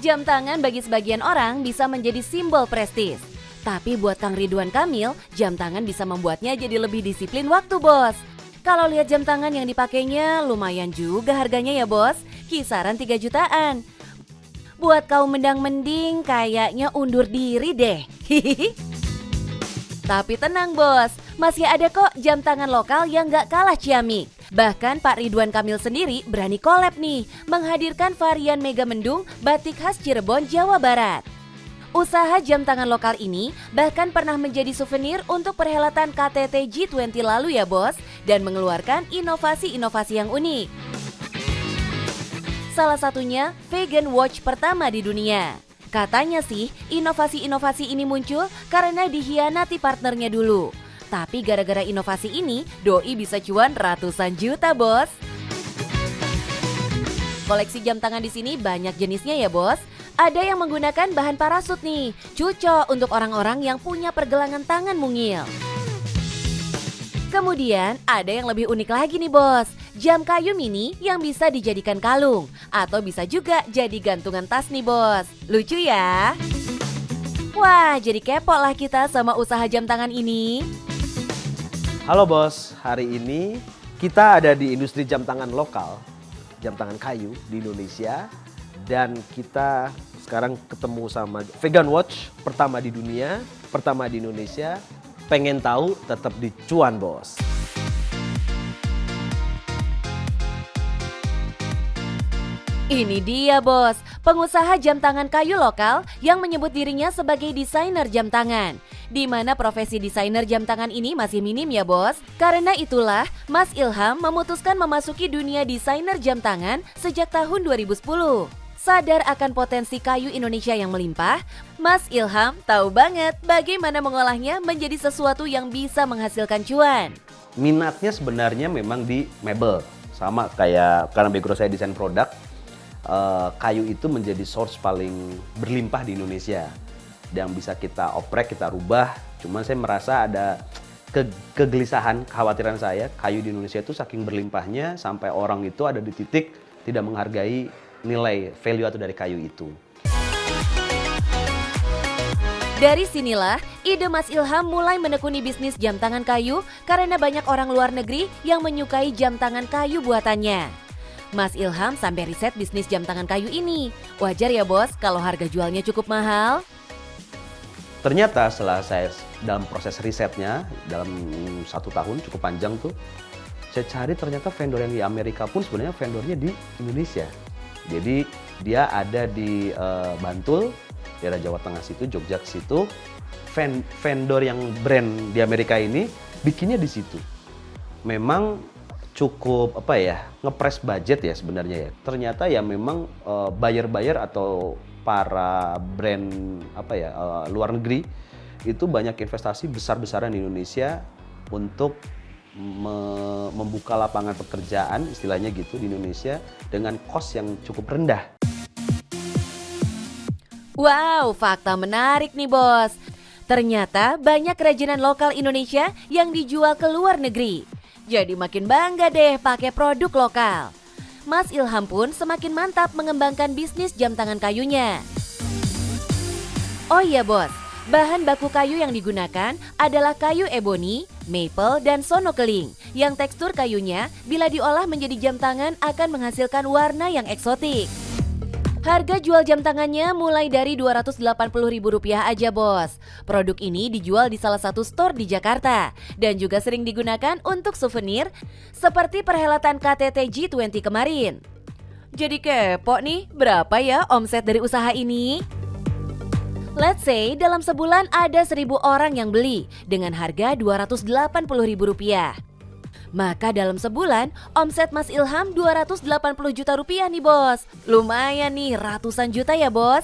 Jam tangan bagi sebagian orang bisa menjadi simbol prestis. Tapi buat Kang Ridwan Kamil, jam tangan bisa membuatnya jadi lebih disiplin waktu, bos. Kalau lihat jam tangan yang dipakainya, lumayan juga harganya ya, bos. Kisaran 3 jutaan. Buat kaum mendang-mending, kayaknya undur diri deh. Tapi tenang, bos. Masih ada kok jam tangan lokal yang gak kalah ciamik. Bahkan Pak Ridwan Kamil sendiri berani collab nih, menghadirkan varian mega mendung batik khas Cirebon, Jawa Barat. Usaha jam tangan lokal ini bahkan pernah menjadi souvenir untuk perhelatan KTT G20 lalu ya, bos, dan mengeluarkan inovasi-inovasi yang unik. Salah satunya vegan watch pertama di dunia. Katanya sih, inovasi-inovasi ini muncul karena dikhianati partnernya dulu. Tapi gara-gara inovasi ini, doi bisa cuan ratusan juta, bos. Koleksi jam tangan di sini banyak jenisnya ya, bos. Ada yang menggunakan bahan parasut nih, cocok untuk orang-orang yang punya pergelangan tangan mungil. Kemudian ada yang lebih unik lagi nih, bos. Jam kayu mini yang bisa dijadikan kalung atau bisa juga jadi gantungan tas nih, bos. Lucu ya? Wah, jadi kepo lah kita sama usaha jam tangan ini. Halo bos, hari ini kita ada di industri jam tangan lokal, jam tangan kayu di Indonesia. Dan kita sekarang ketemu sama vegan watch pertama di dunia, pertama di Indonesia. Pengen tahu tetap di Cuan, bos. Ini dia, bos, pengusaha jam tangan kayu lokal yang menyebut dirinya sebagai desainer jam tangan. Di mana profesi desainer jam tangan ini masih minim ya, bos. Karena itulah Mas Ilham memutuskan memasuki dunia desainer jam tangan sejak tahun 2010. Sadar akan potensi kayu Indonesia yang melimpah, Mas Ilham tahu banget bagaimana mengolahnya menjadi sesuatu yang bisa menghasilkan cuan. Minatnya sebenarnya memang di mebel. Sama kayak karena background saya desain produk, kayu itu menjadi source paling berlimpah di Indonesia. Yang bisa kita oprek, kita rubah. Cuman saya merasa ada kegelisahan, kekhawatiran saya, kayu di Indonesia itu saking berlimpahnya sampai orang itu ada di titik tidak menghargai nilai value atau dari kayu itu. Dari sinilah ide Mas Ilham mulai menekuni bisnis jam tangan kayu karena banyak orang luar negeri yang menyukai jam tangan kayu buatannya. Mas Ilham sampai riset bisnis jam tangan kayu ini. Wajar ya, bos, kalau harga jualnya cukup mahal. Ternyata setelah saya dalam proses risetnya, dalam 1 tahun cukup panjang tuh, saya cari ternyata vendor yang di Amerika pun sebenarnya vendornya di Indonesia. Jadi dia ada di Bantul, daerah Jawa Tengah situ, Jogja situ. Vendor yang brand di Amerika ini bikinnya di situ. Memang cukup ngepres budget ya sebenarnya ya. Ternyata ya memang buyer-buyer atau para brand luar negeri itu banyak investasi besar-besaran di Indonesia untuk membuka lapangan pekerjaan istilahnya gitu di Indonesia dengan cost yang cukup rendah. Wow, fakta menarik nih, bos. Ternyata banyak kerajinan lokal Indonesia yang dijual ke luar negeri. Jadi makin bangga deh pakai produk lokal. Mas Ilham pun semakin mantap mengembangkan bisnis jam tangan kayunya. Oh iya, bos, bahan baku kayu yang digunakan adalah kayu eboni, maple, dan sono keling. Yang tekstur kayunya bila diolah menjadi jam tangan akan menghasilkan warna yang eksotik. Harga jual jam tangannya mulai dari Rp280.000 aja, bos. Produk ini dijual di salah satu store di Jakarta dan juga sering digunakan untuk souvenir seperti perhelatan KTT G20 kemarin. Jadi kepo nih, berapa ya omset dari usaha ini? Let's say dalam sebulan ada 1.000 orang yang beli dengan harga Rp280.000. Maka dalam sebulan omset Mas Ilham Rp280 juta nih, bos. Lumayan nih, ratusan juta ya, bos.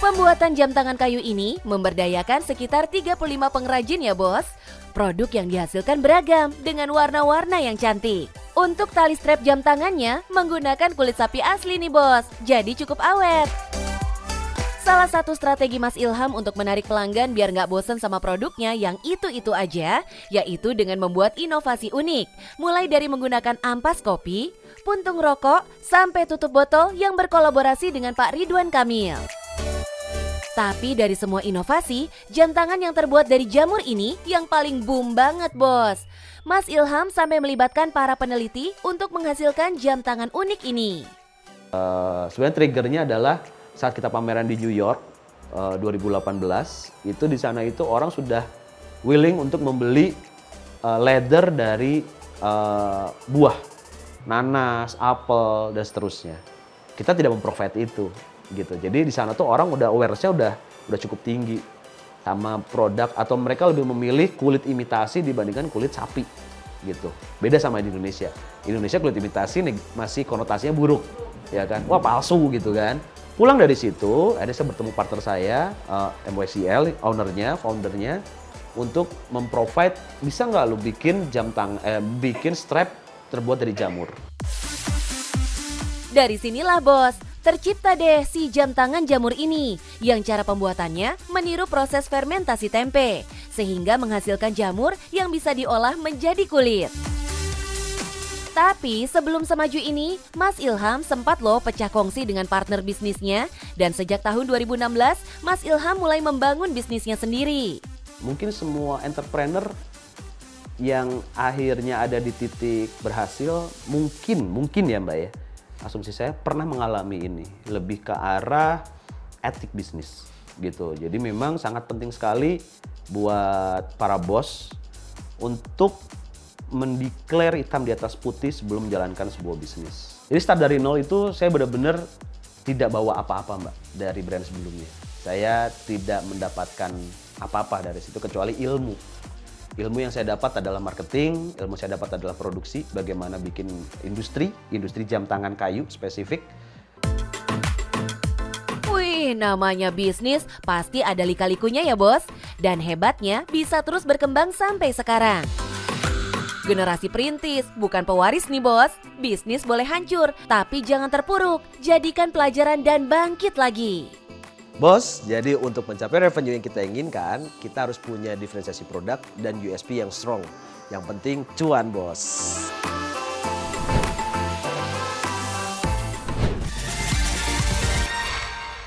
Pembuatan jam tangan kayu ini memberdayakan sekitar 35 pengrajin ya, bos. Produk yang dihasilkan beragam dengan warna-warna yang cantik. Untuk tali strap jam tangannya menggunakan kulit sapi asli nih, bos. Jadi cukup awet. Salah satu strategi Mas Ilham untuk menarik pelanggan biar nggak bosen sama produknya yang itu-itu aja, yaitu dengan membuat inovasi unik. Mulai dari menggunakan ampas kopi, puntung rokok, sampai tutup botol yang berkolaborasi dengan Pak Ridwan Kamil. Tapi dari semua inovasi, jam tangan yang terbuat dari jamur ini yang paling boom banget, Bos. Mas Ilham sampai melibatkan para peneliti untuk menghasilkan jam tangan unik ini. Sebenarnya triggernya adalah saat kita pameran di New York 2018, itu di sana itu orang sudah willing untuk membeli leather dari buah, nanas, apel, dan seterusnya. Kita tidak memprovide itu, gitu. Jadi di sana tuh orang udah awareness-nya udah cukup tinggi sama produk, atau mereka lebih memilih kulit imitasi dibandingkan kulit sapi, gitu. Beda sama di Indonesia. Di Indonesia kulit imitasi masih konotasinya buruk, ya kan? Wah, palsu gitu kan. Pulang dari situ, ada saya bertemu partner saya, MYCL, foundernya, untuk memprovide, bisa nggak lu bikin bikin strap terbuat dari jamur. Dari sinilah, Bos, tercipta deh si jam tangan jamur ini, yang cara pembuatannya meniru proses fermentasi tempe, sehingga menghasilkan jamur yang bisa diolah menjadi kulit. Tapi sebelum semaju ini, Mas Ilham sempat loh pecah kongsi dengan partner bisnisnya, dan sejak tahun 2016, Mas Ilham mulai membangun bisnisnya sendiri. Mungkin semua entrepreneur yang akhirnya ada di titik berhasil, mungkin ya Mbak ya, asumsi saya pernah mengalami ini, lebih ke arah etik bisnis gitu. Jadi memang sangat penting sekali buat para bos untuk mendeklar hitam di atas putih sebelum menjalankan sebuah bisnis. Jadi start dari nol itu saya benar-benar tidak bawa apa-apa Mbak dari brand sebelumnya. Saya tidak mendapatkan apa-apa dari situ kecuali ilmu. Ilmu yang saya dapat adalah marketing, ilmu saya dapat adalah produksi, bagaimana bikin industri jam tangan kayu spesifik. Wih, namanya bisnis pasti ada lika-likunya ya, Bos. Dan hebatnya bisa terus berkembang sampai sekarang. Generasi perintis, bukan pewaris nih, Bos. Bisnis boleh hancur, tapi jangan terpuruk. Jadikan pelajaran dan bangkit lagi. Bos, jadi untuk mencapai revenue yang kita inginkan, kita harus punya diferensiasi produk dan USP yang strong. Yang penting cuan, Bos.